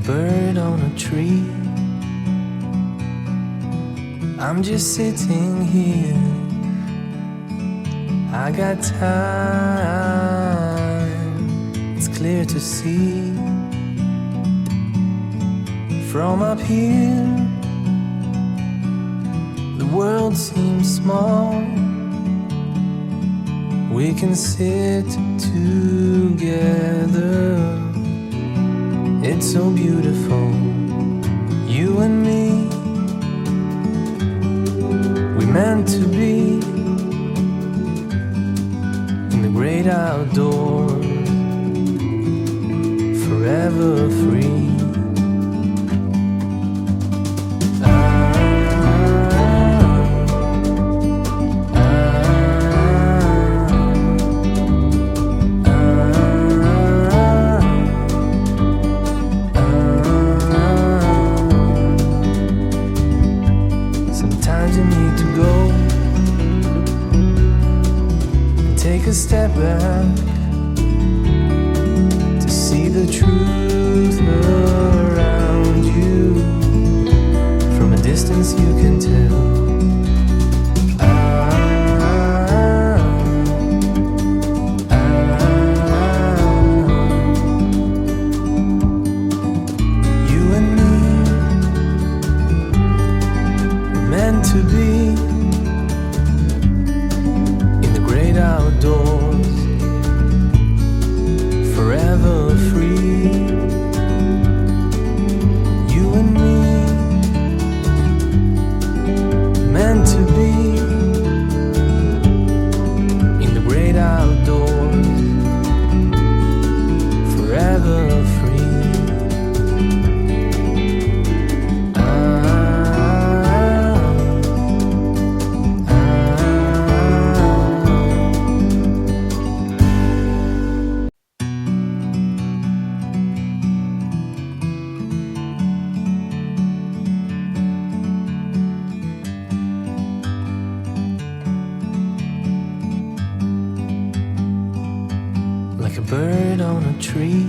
bird on a tree. I'm just sitting here. I got time, it's clear to see. From up here, the world seems small. We can sit together. It's so beautiful, you and me. We meant to be in the great outdoors, forever free. Take a step back to see the truth around you. From a distance you can tell. You and me were meant to be outdoors, forever free. You and me, meant to be in the great outdoors, forever free. Like a bird on a tree,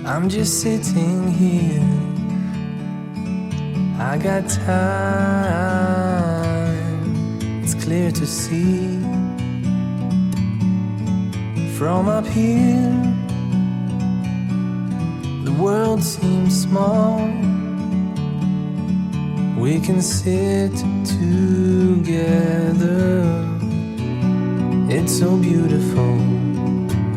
I'm just sitting here. I got time, it's clear to see. From up here, the world seems small. We can sit together. It's so beautiful,